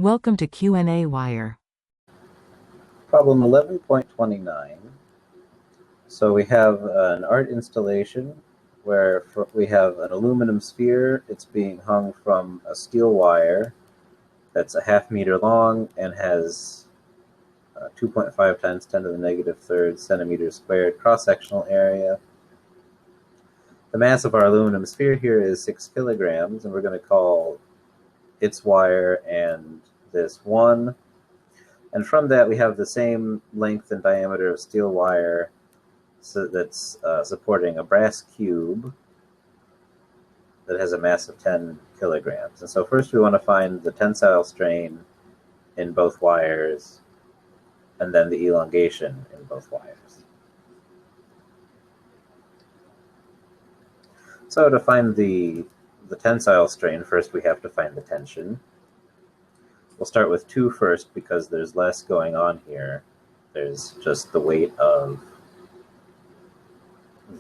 Welcome to qnawire. Problem 11.29. So we have an art installation where we have an aluminum sphere. It's being hung from a steel wire that's a ½ meter long and has 2.5 times 10 to the negative third centimeters squared cross-sectional area. The mass of our aluminum sphere here is 6 kilograms, and we're going to call its wire and this 1. And from that, we have the same length and diameter of steel wire that's supporting a brass cube that has a mass of 10 kilograms. And so first we want to find the tensile strain in both wires, and then the elongation in both wires. So to find the tensile strain, first we have to find the tension. We'll start with 2 first because there's less going on here. There's just the weight of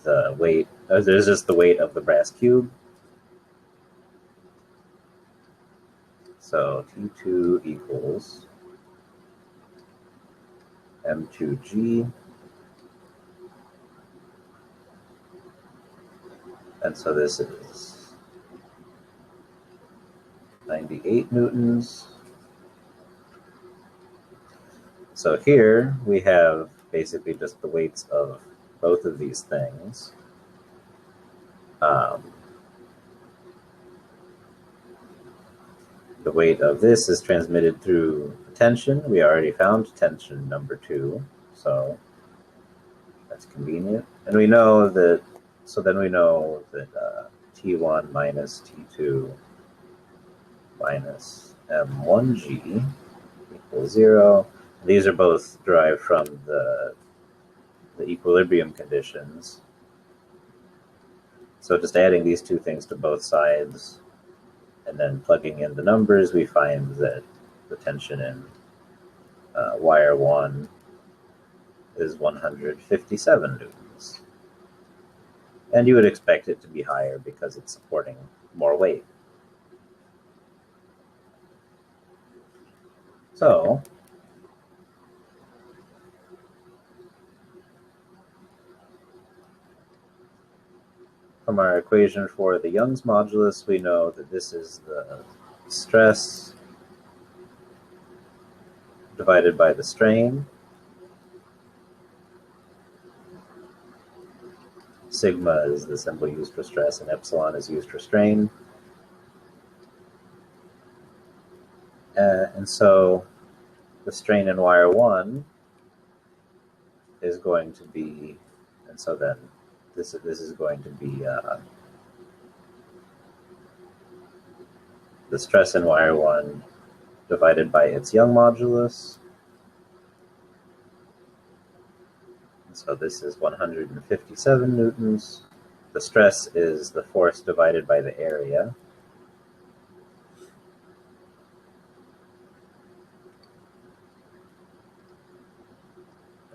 there's just the weight of the brass cube. So T2 equals M2G. And so this is 98 newtons. So here we have basically just the weights of both of these things. The weight of this is transmitted through tension. We already found tension number 2, so that's convenient. And we know that, so then we know that T1 minus T2 minus M1G equals 0. These are both derived from the equilibrium conditions. So just adding these two things to both sides and then plugging in the numbers, we find that the tension in wire 1 is 157 newtons. And you would expect it to be higher because it's supporting more weight. So from our equation for the Young's modulus, we know that this is the stress divided by the strain. Sigma is the symbol used for stress, and epsilon is used for strain. And so the strain in wire 1 is going to be, and so then this is going to be the stress in wire 1 divided by its Young modulus. And so this is 157 newtons. The stress is the force divided by the area.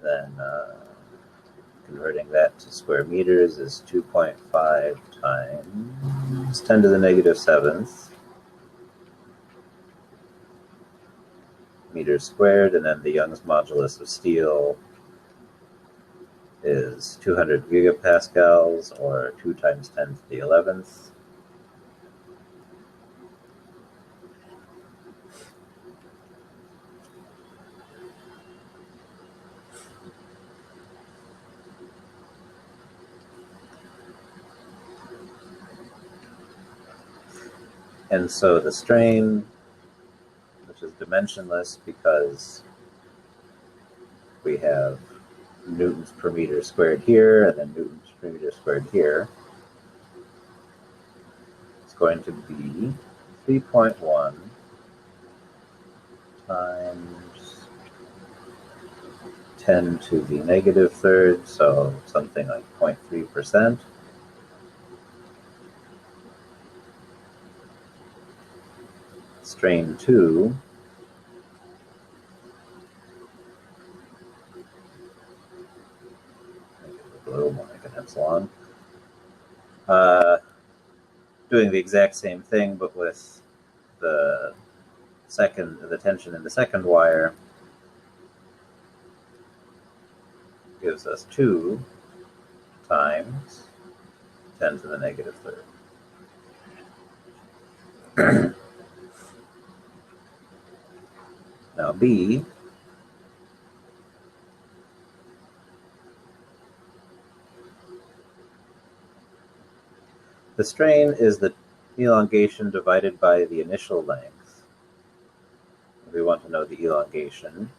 Then converting that to square meters is 2.5 times 10 to the negative 7th meters squared, and then the Young's modulus of steel is 200 gigapascals, or 2 times 10 to the 11th. And so the strain, which is dimensionless because we have newtons per meter squared here and then newtons per meter squared here, is going to be 3.1 times 10 to the negative third, so something like 0.3%. Strain 2 a little more like an epsilon. Doing the exact same thing, but with the the tension in the second wire gives us 2 times 10 to the negative third. Now B the strain is the elongation divided by the initial length. We want to know the elongation.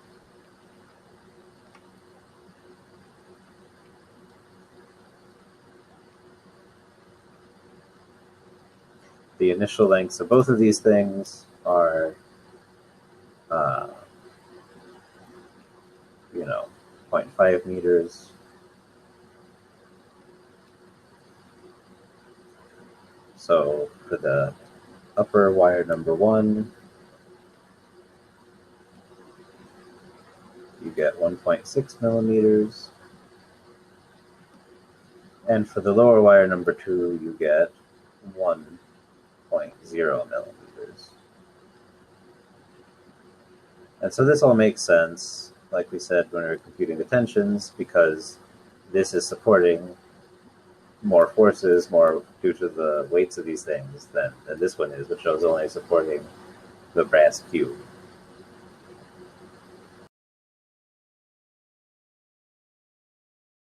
The initial lengths of both of these things are, 0.5 meters. So for the upper wire number 1, you get 1.6 millimeters. And for the lower wire number 2, you get 1.0 millimeters. And so this all makes sense, like we said when we were computing the tensions, because this is supporting more forces, more due to the weights of these things than this one is, which was only supporting the brass cube.